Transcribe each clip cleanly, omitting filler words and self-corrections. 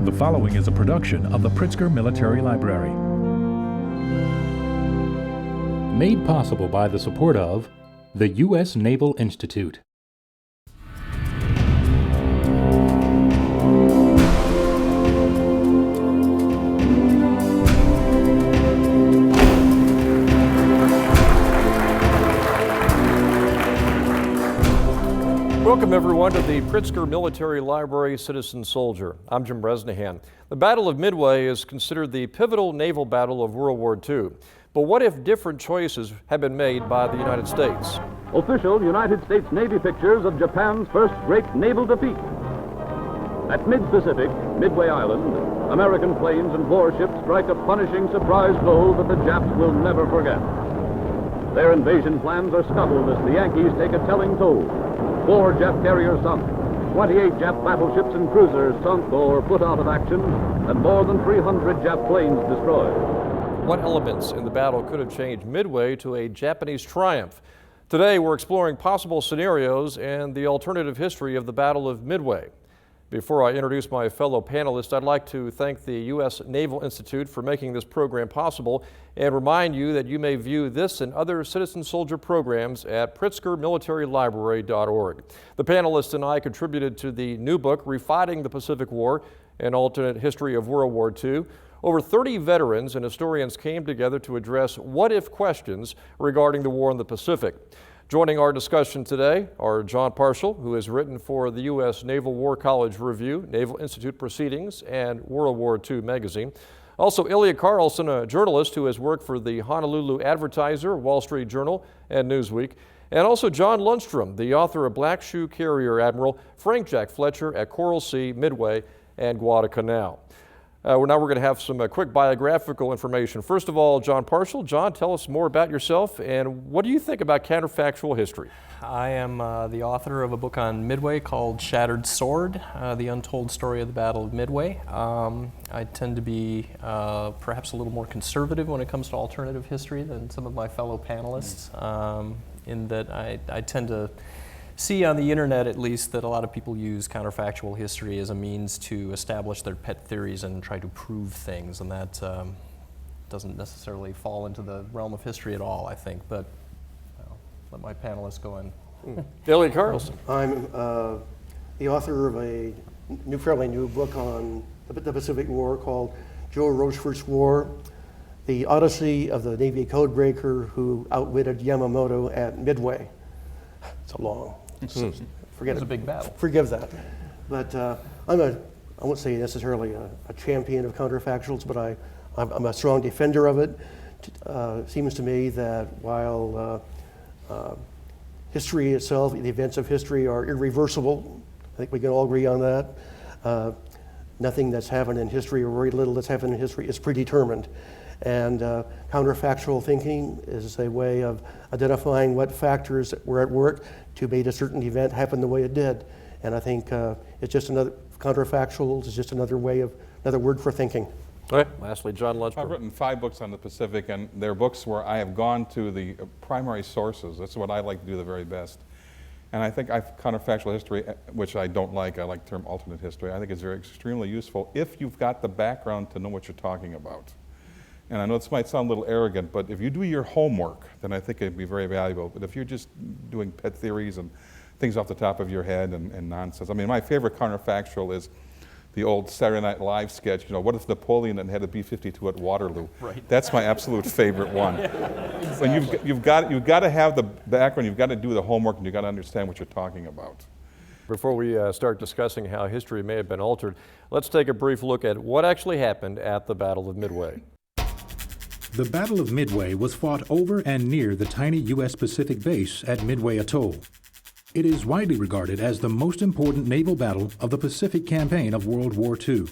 The following is a production of the Pritzker Military Library. Made possible by the support of the U.S. Naval Institute. Welcome everyone to the Pritzker Military Library Citizen Soldier. I'm Jim Bresnahan. The Battle of Midway is considered the pivotal naval battle of World War II. But what if different choices had been made by the United States? Official United States Navy pictures of Japan's first great naval defeat. At mid-Pacific, Midway Island, American planes and warships strike a punishing surprise blow that the Japs will never forget. Their invasion plans are scuttled as the Yankees take a telling toll. 4 Jap carriers sunk, 28 Jap battleships and cruisers sunk or put out of action, and more than 300 Jap planes destroyed. What elements in the battle could have changed Midway to a Japanese triumph? Today we're exploring possible scenarios and the alternative history of the Battle of Midway. Before I introduce my fellow panelists, I'd like to thank the U.S. Naval Institute for making this program possible and remind you that you may view this and other Citizen Soldier programs at pritzkermilitarylibrary.org. The panelists and I contributed to the new book, Refighting the Pacific War, an alternate history of World War II. Over 30 veterans and historians came together to address what-if questions regarding the war in the Pacific. Joining our discussion today are John Parshall, who has written for the U.S. Naval War College Review, Naval Institute Proceedings, and World War II magazine. Also, Elliot Carlson, a journalist who has worked for the Honolulu Advertiser, Wall Street Journal, and Newsweek. And also John Lundstrom, the author of Black Shoe Carrier Admiral Frank Jack Fletcher at Coral Sea, Midway, and Guadalcanal. Now we're going to have some quick biographical information. First of all, John Parshall. John, tell us more about yourself and what do you think about counterfactual history? I am the author of a book on Midway called Shattered Sword, the untold story of the Battle of Midway. I tend to be perhaps a little more conservative when it comes to alternative history than some of my fellow panelists, in that I tend to see on the internet, at least, that a lot of people use counterfactual history as a means to establish their pet theories and try to prove things, and that doesn't necessarily fall into the realm of history at all, I think, but I'll let my panelists go in. Elliot Carlson. I'm the author of a fairly new book on the Pacific War called Joe Rochefort's War, the Odyssey of the Navy codebreaker who outwitted Yamamoto at Midway. It's a long. Forget It was it. a big battle. Forgive that. But I won't say necessarily a champion of counterfactuals, but I'm a strong defender of it. Seems to me that while history itself, the events of history are irreversible, I think we can all agree on that. Nothing that's happened in history, or very little that's happened in history, is predetermined. And counterfactual thinking is a way of identifying what factors were at work to make a certain event happen the way it did. And I think it's just another, counterfactuals is just another word for thinking. All right, lastly, John Lundstrom. I've written 5 books on the Pacific, and they're books where I have gone to the primary sources. That's what I like to do the very best. And I think counterfactual history, which I don't like, I like the term alternate history, I think it's very extremely useful if you've got the background to know what you're talking about. And I know this might sound a little arrogant, but if you do your homework, then I think it'd be very valuable. But if you're just doing pet theories and things off the top of your head and nonsense. I mean, my favorite counterfactual is the old Saturday Night Live sketch, you know, what if Napoleon had a B-52 at Waterloo? Right. That's my absolute favorite one. Exactly. When you've got to have the background, you've got to do the homework, and you've got to understand what you're talking about. Before we start discussing how history may have been altered, let's take a brief look at what actually happened at the Battle of Midway. The Battle of Midway was fought over and near the tiny U.S. Pacific base at Midway Atoll. It is widely regarded as the most important naval battle of the Pacific campaign of World War II.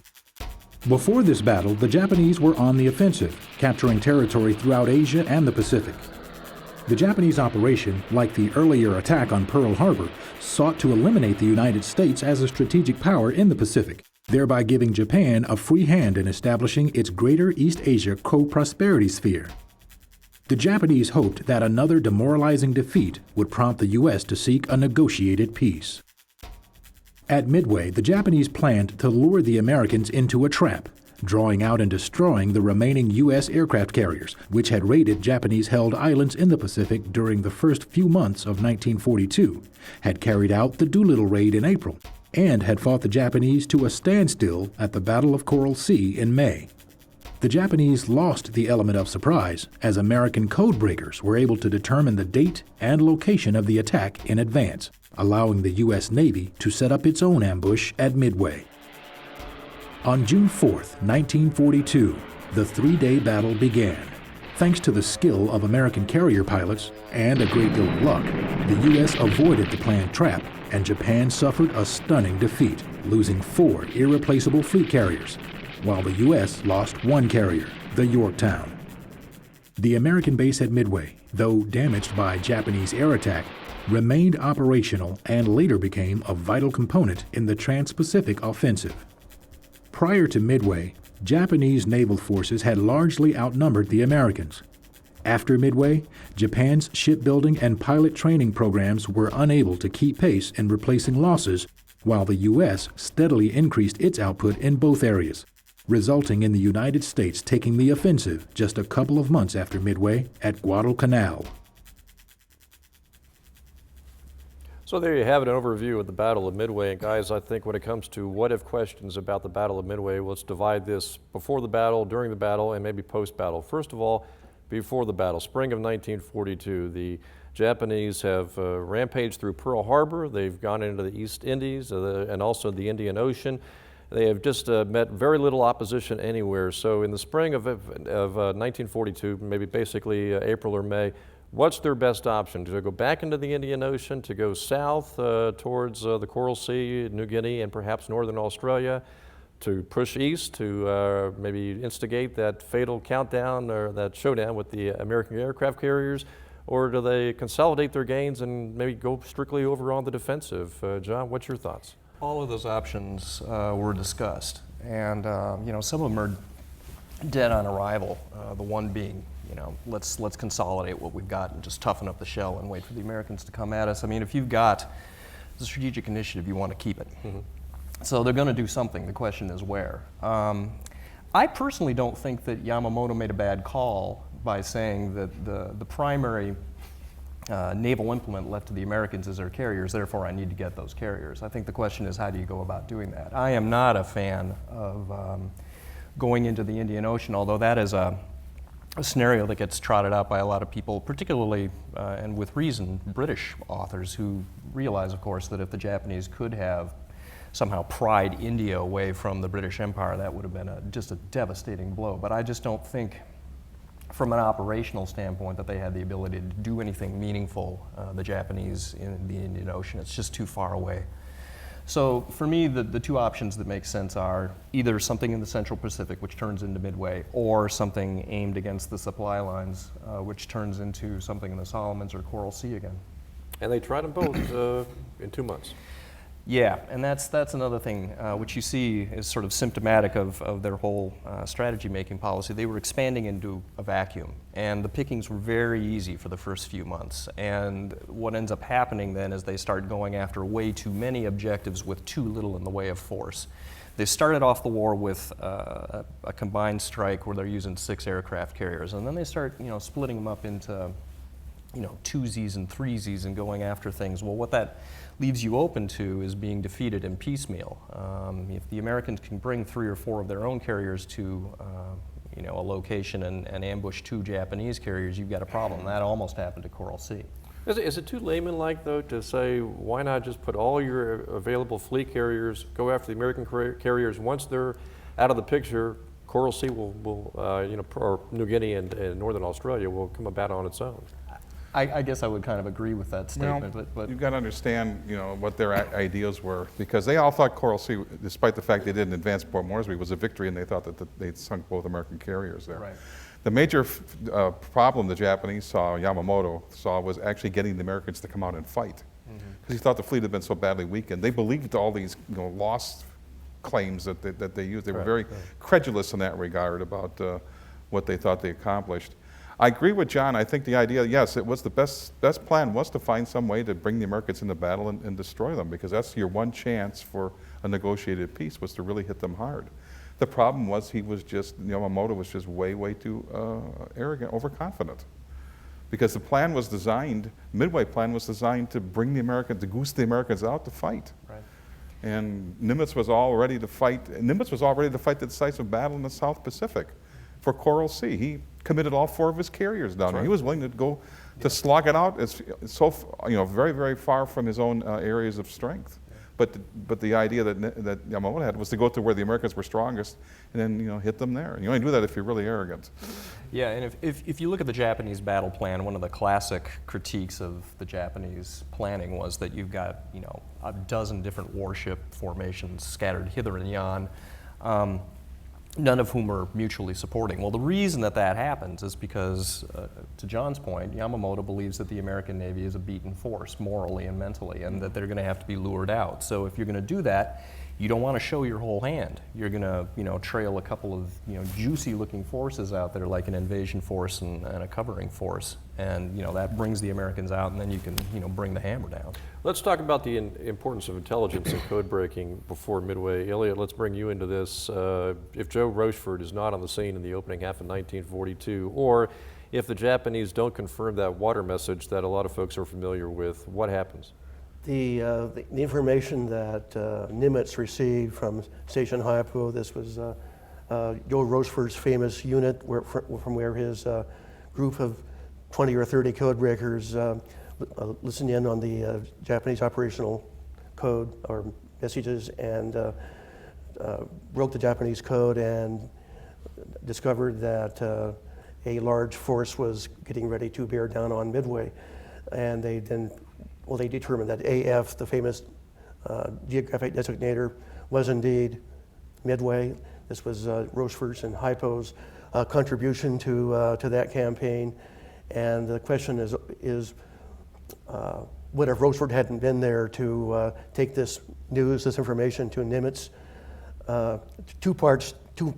Before this battle, the Japanese were on the offensive, capturing territory throughout Asia and the Pacific. The Japanese operation, like the earlier attack on Pearl Harbor, sought to eliminate the United States as a strategic power in the Pacific, thereby giving Japan a free hand in establishing its Greater East Asia co-prosperity sphere. The Japanese hoped that another demoralizing defeat would prompt the U.S. to seek a negotiated peace. At Midway, the Japanese planned to lure the Americans into a trap, drawing out and destroying the remaining U.S. aircraft carriers, which had raided Japanese-held islands in the Pacific during the first few months of 1942, had carried out the Doolittle raid in April, and had fought the Japanese to a standstill at the Battle of Coral Sea in May. The Japanese lost the element of surprise, as American codebreakers were able to determine the date and location of the attack in advance, allowing the U.S. Navy to set up its own ambush at Midway. On June 4, 1942, the three-day battle began. Thanks to the skill of American carrier pilots and a great deal of luck, the U.S. avoided the planned trap, and Japan suffered a stunning defeat, losing 4 irreplaceable fleet carriers, while the U.S. lost 1 carrier, the Yorktown. The American base at Midway, though damaged by Japanese air attack, remained operational and later became a vital component in the Trans-Pacific Offensive. Prior to Midway, Japanese naval forces had largely outnumbered the Americans. After Midway, Japan's shipbuilding and pilot training programs were unable to keep pace in replacing losses, while the U.S. steadily increased its output in both areas, resulting in the United States taking the offensive just a couple of months after Midway at Guadalcanal. So there you have it, an overview of the Battle of Midway. And guys, I think when it comes to what-if questions about the Battle of Midway, let's divide this before the battle, during the battle, and maybe post-battle. First of all, before the battle, spring of 1942, the Japanese have rampaged through Pearl Harbor. They've gone into the East Indies and also the Indian Ocean. They have just met very little opposition anywhere. So in the spring of 1942, maybe basically April or May, what's their best option? To go back into the Indian Ocean, to go south towards the Coral Sea, New Guinea, and perhaps northern Australia, to push east to maybe instigate that fatal countdown or that showdown with the American aircraft carriers? Or do they consolidate their gains and maybe go strictly over on the defensive? John, what's your thoughts? All of those options were discussed, and some of them are dead on arrival. The one being, let's consolidate what we've got and just toughen up the shell and wait for the Americans to come at us. I mean, if you've got the strategic initiative, you want to keep it. Mm-hmm. So they're going to do something. The question is where. I personally don't think that Yamamoto made a bad call by saying that the primary naval implement left to the Americans is their carriers, therefore I need to get those carriers. I think the question is, how do you go about doing that? I am not a fan of going into the Indian Ocean, although that is a scenario that gets trotted out by a lot of people, particularly, and with reason, British authors who realize, of course, that if the Japanese could have somehow pried India away from the British Empire, that would have been just a devastating blow. But I just don't think, from an operational standpoint, that they had the ability to do anything meaningful, the Japanese in the Indian Ocean. It's just too far away. So for me, the two options that make sense are either something in the Central Pacific, which turns into Midway, or something aimed against the supply lines, which turns into something in the Solomons or Coral Sea again. And they tried them both in 2 months. Yeah, and that's another thing which you see is sort of symptomatic of their whole strategy-making policy. They were expanding into a vacuum, and the pickings were very easy for the first few months. And what ends up happening then is they start going after way too many objectives with too little in the way of force. They started off the war with a combined strike where they're using 6 aircraft carriers, and then they start splitting them up into twosies and threesies and going after things. Well, what that leaves you open to is being defeated in piecemeal. If the Americans can bring 3 or 4 of their own carriers to a location and ambush 2 Japanese carriers, you've got a problem. That almost happened to Coral Sea. Is it too layman-like, though, to say, why not just put all your available fleet carriers, go after the American carriers? Once they're out of the picture, Coral Sea or New Guinea and Northern Australia will come about on its own. I guess I would kind of agree with that statement. But you've got to understand, what their ideals were, because they all thought Coral Sea, despite the fact they didn't advance Port Moresby, was a victory, and they thought that they'd sunk both American carriers there. Right. The major problem the Japanese saw, Yamamoto saw, was actually getting the Americans to come out and fight, because he thought the fleet had been so badly weakened. They believed all these lost claims that they used. They were very credulous in that regard about what they thought they accomplished. I agree with John. I think the idea, yes, it was the best plan was to find some way to bring the Americans into battle and destroy them, because that's your one chance for a negotiated peace, was to really hit them hard. The problem was Yamamoto was just way, way too arrogant, overconfident. Because the plan was designed, Midway plan was designed to bring the Americans, to goose the Americans out to fight. Right. And Nimitz was all ready to fight. Nimitz was all ready to fight the decisive battle in the South Pacific for Coral Sea. He committed all 4 of his carriers down there. He was willing to go to slog it out very, very far from his own areas of strength. But the idea that Yamamoto had was to go to where the Americans were strongest and then hit them there. And you only do that if you're really arrogant. Yeah, and if you look at the Japanese battle plan, one of the classic critiques of the Japanese planning was that you've got a dozen different warship formations scattered hither and yon, none of whom are mutually supporting. Well, the reason that happens is because, to John's point, Yamamoto believes that the American Navy is a beaten force morally and mentally, and that they're going to have to be lured out. So if you're going to do that, you don't want to show your whole hand. You're going to trail a couple of juicy-looking forces out there, like an invasion force and a covering force, and that brings the Americans out, and then you can bring the hammer down. Let's talk about the importance of intelligence and code breaking before Midway. Elliot, let's bring you into this. If Joe Rochefort is not on the scene in the opening half of 1942, or if the Japanese don't confirm that water message that a lot of folks are familiar with, what happens? The information that Nimitz received from Station Haipo, this was Joe Rochefort's famous unit from where his group of 20 or 30 code breakers listened in on the Japanese operational code or messages and broke the Japanese code and discovered that a large force was getting ready to bear down on Midway. And they determined that AF, the famous geographic designator, was indeed Midway. This was Rochefort's and Haipo's contribution to that campaign. And the question is what if Rochefort hadn't been there to take this news, this information to Nimitz? Two parts to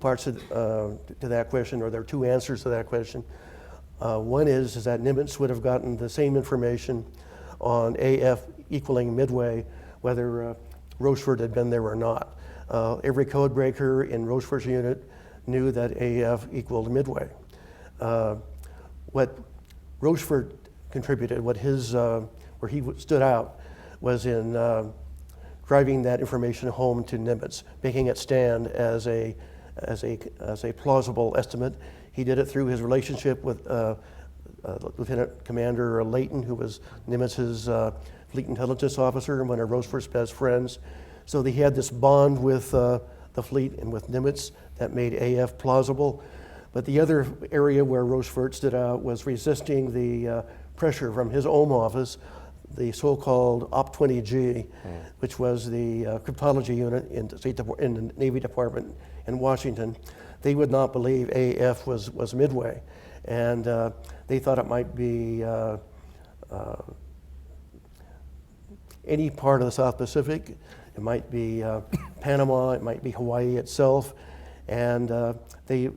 that question, or there are 2 answers to that question. One is that Nimitz would have gotten the same information on AF equaling Midway, whether Rochefort had been there or not. Every code breaker in Rochefort's unit knew that AF equaled Midway. What Rochefort contributed, where he stood out, was in driving that information home to Nimitz, making it stand as a plausible estimate. He did it through his relationship with Lieutenant Commander Layton, who was Nimitz's fleet intelligence officer and one of Rochefort's best friends. So he had this bond with the fleet and with Nimitz that made AF plausible. But the other area where Rochefort stood out was resisting the pressure from his own office, the so-called Op-20G, which was the cryptology unit in the Navy Department in Washington. They would not believe AF was Midway. And they thought it might be any part of the South Pacific. It might be Panama, it might be Hawaii itself. And they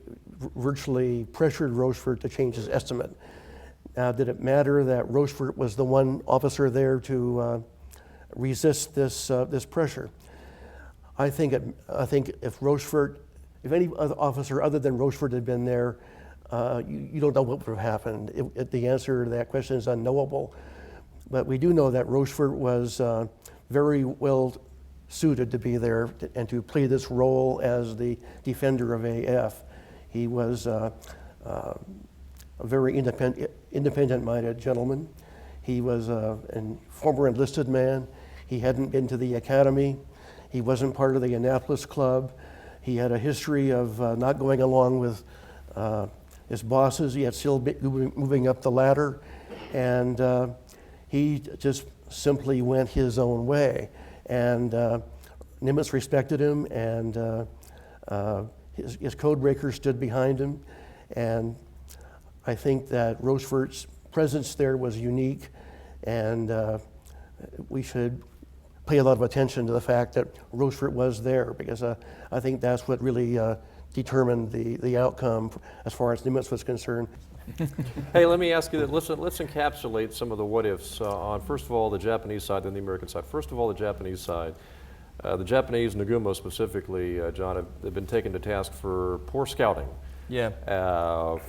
virtually pressured Rochefort to change his estimate. Now, did it matter that Rochefort was the one officer there to resist this pressure? I think if any other officer other than Rochefort had been there, you don't know what would have happened. The answer to that question is unknowable. But we do know that Rochefort was very well suited to be there and to play this role as the defender of AF. He was a very independent-minded gentleman. He was a former enlisted man. He hadn't been to the academy. He wasn't part of the Annapolis Club. He had a history of not going along with his bosses, yet still moving up the ladder. And he just simply went his own way. And Nimitz respected him, and his code breakers stood behind him. And I think that Rochefort's presence there was unique, and we should pay a lot of attention to the fact that Rochefort was there, because I think that's what really determined the outcome as far as Nimitz was concerned. Hey, let me ask you that. Let's encapsulate some of the what-ifs on, first of all, the Japanese side, then the American side. First of all, the Japanese side. The Japanese, Nagumo specifically, John, have been taken to task for poor scouting. Yeah.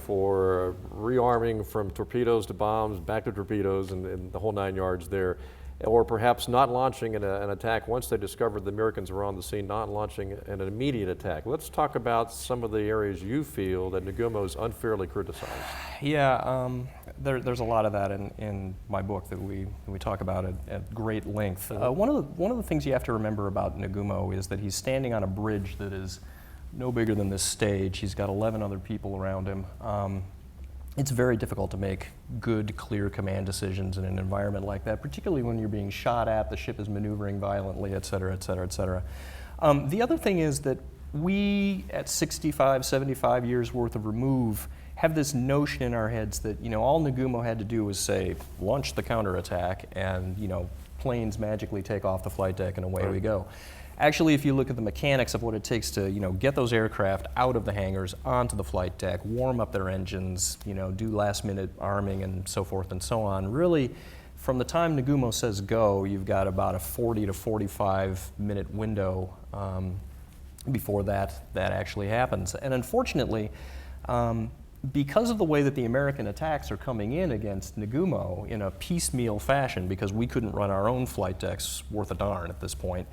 For rearming from torpedoes to bombs, back to torpedoes, and the whole 9 yards there. Or perhaps not launching an attack once they discovered the Americans were on the scene, not launching an immediate attack. Let's talk about some of the areas you feel that Nagumo's unfairly criticized. Yeah, there's a lot of that in my book that we talk about at great length. One of the things you have to remember about Nagumo is that he's standing on a bridge that is no bigger than this stage. He's got 11 other people around him. It's very difficult to make good, clear command decisions in an environment like that, particularly when you're being shot at, the ship is maneuvering violently, et cetera, et cetera, et cetera. The other thing is that we, at 65, 75 years worth of remove, have this notion in our heads that, all Nagumo had to do was say, launch the counterattack, and, planes magically take off the flight deck and away we go. Actually, if you look at the mechanics of what it takes to, get those aircraft out of the hangars onto the flight deck, warm up their engines, do last-minute arming and so forth and so on, really, from the time Nagumo says go, you've got about a 40 to 45-minute window before that actually happens. And unfortunately, because of the way that the American attacks are coming in against Nagumo in a piecemeal fashion, because we couldn't run our own flight decks worth a darn at this point,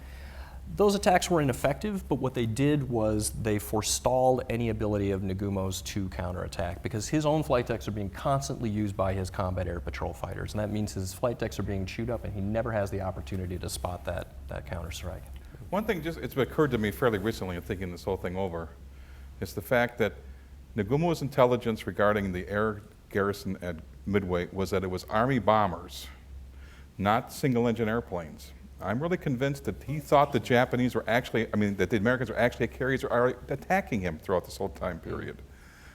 those attacks were ineffective, but what they did was they forestalled any ability of Nagumo's to counterattack, because his own flight decks are being constantly used by his combat air patrol fighters, and that means his flight decks are being chewed up and he never has the opportunity to spot that counterstrike. One thing it's occurred to me fairly recently in thinking this whole thing over is the fact that Nagumo's intelligence regarding the air garrison at Midway was that it was Army bombers, not single-engine airplanes. I'm really convinced that he thought the Japanese were actually, that the Americans were actually carriers who are attacking him throughout this whole time period.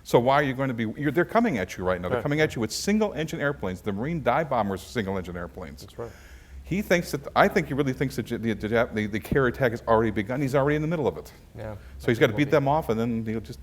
So why are you going to be, they're coming at you right now. They're coming at you with single-engine airplanes. The Marine dive bombers are single-engine airplanes. That's right. He thinks that, I think he really thinks that the carrier attack has already begun. He's already in the middle of it. Yeah. So he's got to beat them off, and then he'll just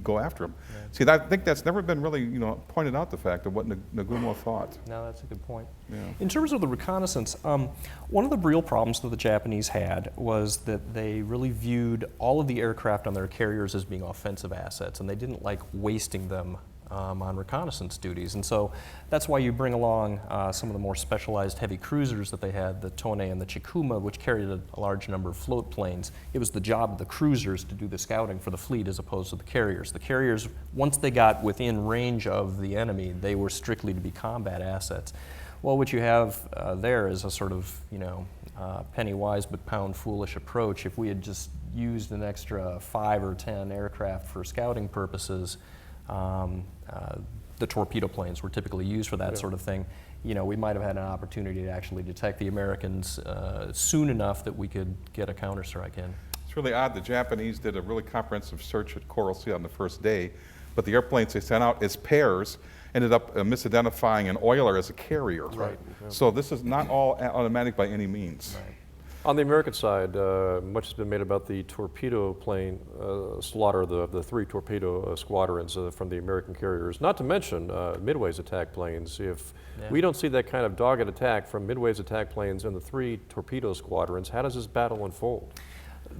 go after him. Yeah. See, I think that's never been really, pointed out, the fact of what Nagumo thought. No, that's a good point. Yeah. In terms of the reconnaissance, one of the real problems that the Japanese had was that they really viewed all of the aircraft on their carriers as being offensive assets, and they didn't like wasting them on reconnaissance duties. And so that's why you bring along some of the more specialized heavy cruisers that they had, the Tone and the Chikuma, which carried a large number of float planes. It was the job of the cruisers to do the scouting for the fleet as opposed to the carriers. The carriers, once they got within range of the enemy, they were strictly to be combat assets. Well, what you have there is a sort of, penny wise but pound foolish approach. If we had just used an extra 5 or 10 aircraft for scouting purposes, the torpedo planes were typically used for that sort of thing. We might have had an opportunity to actually detect the Americans soon enough that we could get a counterstrike in. It's really odd. The Japanese did a really comprehensive search at Coral Sea on the first day, but the airplanes they sent out as pairs ended up misidentifying an oiler as a carrier. Right. So this is not all automatic by any means. Right. On the American side, much has been made about the torpedo plane slaughter, the 3 torpedo squadrons from the American carriers, not to mention Midway's attack planes. If we don't see that kind of dogged attack from Midway's attack planes and the 3 torpedo squadrons, how does this battle unfold?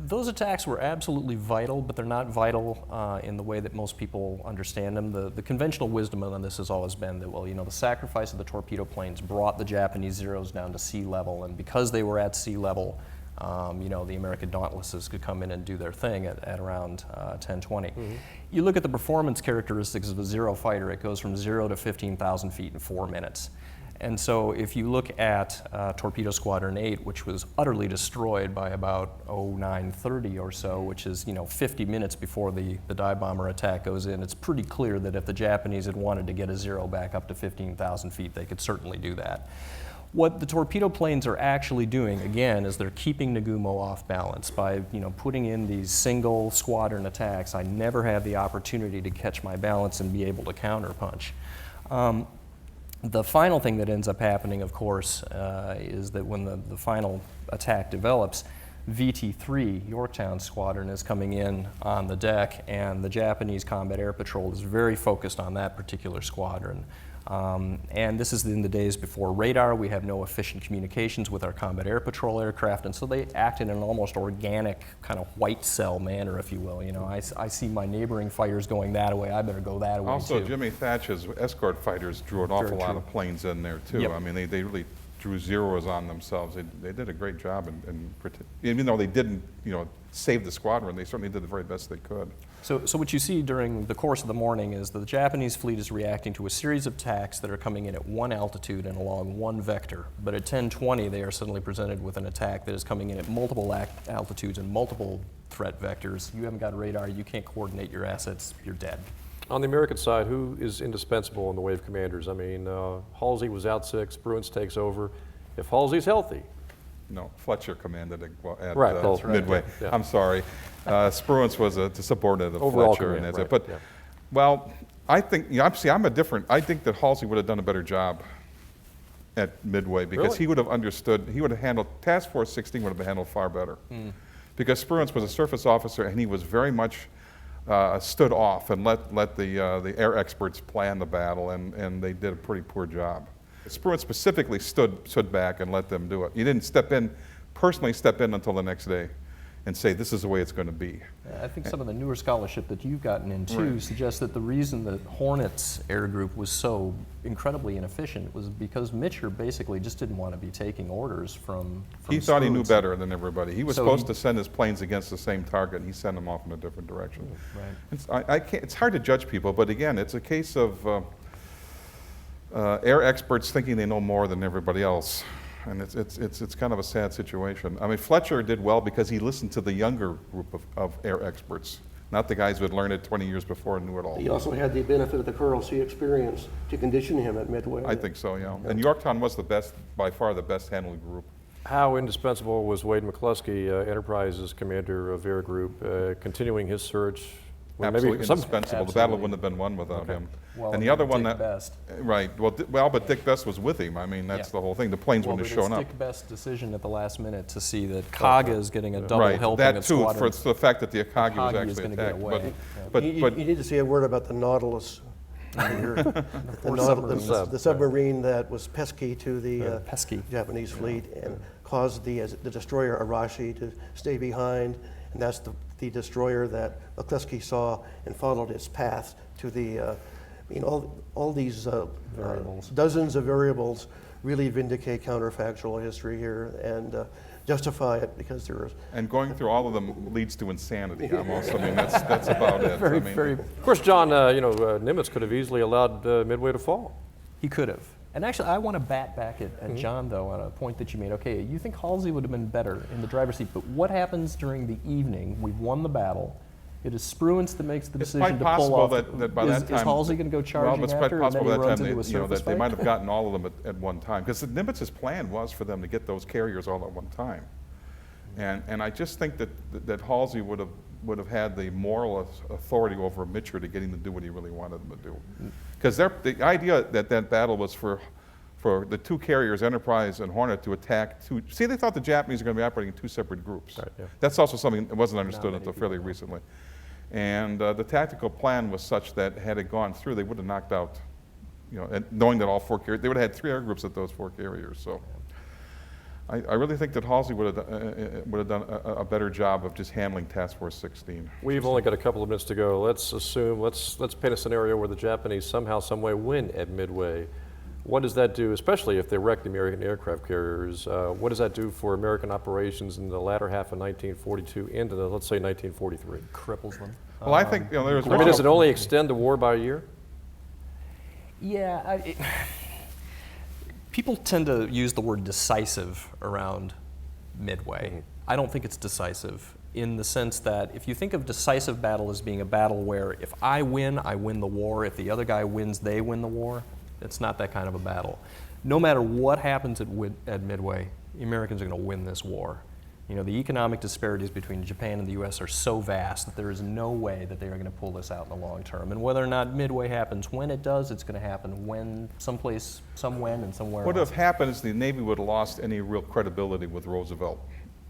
Those attacks were absolutely vital, but they're not vital in the way that most people understand them. The conventional wisdom on this has always been that, the sacrifice of the torpedo planes brought the Japanese Zeros down to sea level, and because they were at sea level, the American Dauntlesses could come in and do their thing at around 10:20. Mm-hmm. You look at the performance characteristics of a Zero fighter, it goes from 0 to 15,000 feet in 4 minutes. And so if you look at Torpedo Squadron 8, which was utterly destroyed by about 0930 or so, which is 50 minutes before the dive bomber attack goes in, it's pretty clear that if the Japanese had wanted to get a Zero back up to 15,000 feet, they could certainly do that. What the torpedo planes are actually doing, again, is they're keeping Nagumo off balance by putting in these single squadron attacks. I never have the opportunity to catch my balance and be able to counterpunch. The final thing that ends up happening, of course, is that when the final attack develops, VT-3 Yorktown Squadron is coming in on the deck, and the Japanese Combat Air Patrol is very focused on that particular squadron. And this is in the days before radar. We have no efficient communications with our Combat Air Patrol aircraft, and so they act in an almost organic kind of white cell manner, if you will. You know, I see my neighboring fighters going that way, I better go that way Also, too. Jimmy Thach's escort fighters drew an awful lot of planes in there too. Yep. I mean, they really drew zeros on themselves. They did a great job, even though they didn't, you know, save the squadron, they certainly did the very best they could. So what you see during the course of the morning is that the Japanese fleet is reacting to a series of attacks that are coming in at one altitude and along one vector. But at 10:20, they are suddenly presented with an attack that is coming in at multiple altitudes and multiple threat vectors. You haven't got radar, you can't coordinate your assets, you're dead. On the American side, who is indispensable in the way of commanders? I mean, Halsey was out sick, Spruance takes over. If Halsey's healthy. No, Fletcher commanded at Right, Midway. yeah. I'm sorry. Spruance was a subordinate of Overall Fletcher. command, And that's right, it. But, yeah. well, I think, you know, I think that Halsey would have done a better job at Midway because Really? he would have understood, he would have handled, Task Force 16 would have been handled far better. Because Spruance was a surface officer and he was very much stood off and let the air experts plan the battle, and they did a pretty poor job. Spruance specifically stood back and let them do it. He didn't personally step in until the next day and say, this is the way it's going to be. I think some of the newer scholarship that you've gotten into Right. suggests that the reason that Hornets Air Group was so incredibly inefficient was because Mitcher basically just didn't want to be taking orders from He thought he knew Spruance. better than everybody. He was So supposed he- to send his planes against the same target, and he sent them off in a different direction. Right. It's hard to judge people, but again, it's a case of air experts thinking they know more than everybody else. And it's kind of a sad situation. I mean, Fletcher did well because he listened to the younger group of air experts, not the guys who had learned it 20 years before and knew it all. He also had the benefit of the Colonel C experience to condition him at Midway. I think so, yeah. And Yorktown was the best, by far the best handled group. How indispensable was Wade McCluskey, Enterprise's commander of Air Group, continuing his search? Well, Absolutely some- indispensable. The battle wouldn't have been won without him. Well, and the other one Dick that, Best. right? Well, but Dick Best was with him. I mean, that's Yeah. the whole thing. The planes Well, wouldn't but have shown it's up. Dick Best's decision at the last minute to see that Kaga is getting a double Right. helping That of too, squadron. for the fact that the Akagi was Akagi is actually gonna get attacked. away. You need to say a word about the Nautilus. The submarine that was pesky to the pesky. Japanese fleet and caused the destroyer Arashi to stay behind, and that's the destroyer that McCluskey saw and followed its path to the, all these Variables. dozens of variables really vindicate counterfactual history here and justify it because there is. And going through all of them leads to insanity almost. I mean, that's about it. Very, I mean, very. Of course, John, Nimitz could have easily allowed Midway to fall. He could have. And actually, I want to bat back at John, though, on a point that you made. Okay, you think Halsey would have been better in the driver's seat, but what happens during the evening? We've won the battle. It is Spruance that makes the It's decision quite to pull possible off. that by that time... Is Halsey going to go charging it's after, quite possible and then he that runs time into a surface that they fight? might have gotten all of them at one time. Because Nimitz's plan was for them to get those carriers all at one time. And I just think that Halsey would have had the moral authority over Mitcher to get him to do what he really wanted him to do. Because the idea that battle was for the two carriers, Enterprise and Hornet, to attack two. See, they thought the Japanese were going to be operating in two separate groups. Right, yeah. That's also something that wasn't understood many until people fairly know. recently. And the tactical plan was such that had it gone through, they would have knocked out, and knowing that all four carriers, they would have had three air groups at those four carriers. So I really think that Halsey would have done a better job of just handling Task Force 16. We've only got a couple of minutes to go. Let's paint a scenario where the Japanese somehow, some way win at Midway. What does that do, especially if they wreck the American aircraft carriers? What does that do for American operations in the latter half of 1942 into, let's say, 1943? Cripples them. Well, I think there's. I mean, does it only extend the war by a year? Yeah. People tend to use the word decisive around Midway. I don't think it's decisive in the sense that if you think of decisive battle as being a battle where if I win the war. If the other guy wins, they win the war. It's not that kind of a battle. No matter what happens at Midway, the Americans are going to win this war. The economic disparities between Japan and the U.S. are so vast that there is no way that they are going to pull this out in the long term. And whether or not Midway happens, when it does, it's going to happen when, someplace, some when, and somewhere What would else. have happened is the Navy would have lost any real credibility with Roosevelt.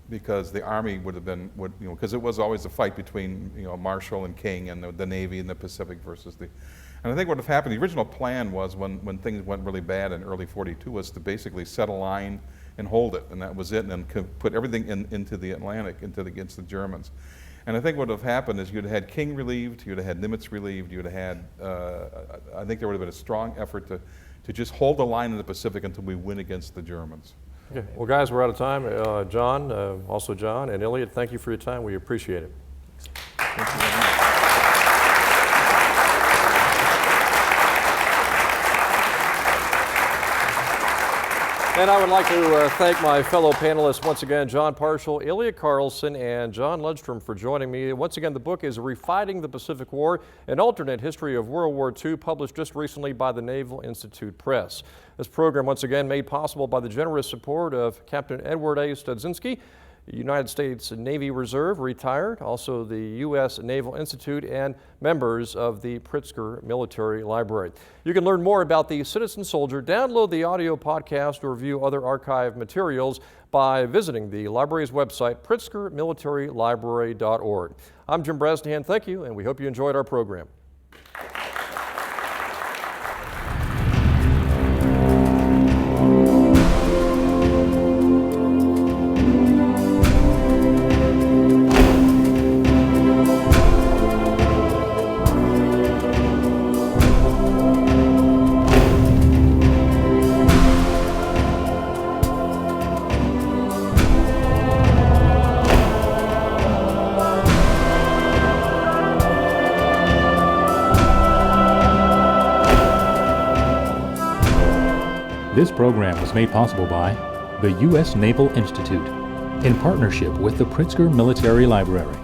because the Army would have been, because it was always a fight between, Marshall and King and the Navy in the Pacific versus the, and I think what would have happened, the original plan was when things went really bad in early 42 was to basically set a line and hold it, and that was it, and then put everything into the Atlantic, against the Germans. And I think what would have happened is you'd have had King relieved, you'd have had Nimitz relieved, you'd have had, I think there would have been a strong effort to just hold the line in the Pacific until we win against the Germans. Okay. Well, guys, we're out of time. John, also John, and Elliot, thank you for your time. We appreciate it. Thank you very much. And I would like to thank my fellow panelists once again, John Parshall, Elliot Carlson, and John Lundstrom for joining me. Once again, the book is Refighting the Pacific War, an alternate history of World War II, published just recently by the Naval Institute Press. This program, once again, made possible by the generous support of Captain Edward A. Studzinski, United States Navy Reserve, retired, also the U.S. Naval Institute, and members of the Pritzker Military Library. You can learn more about the Citizen Soldier, download the audio podcast, or view other archive materials by visiting the library's website, pritzkermilitarylibrary.org. I'm Jim Bresnahan. Thank you, and we hope you enjoyed our program. This program was made possible by the U.S. Naval Institute in partnership with the Pritzker Military Library.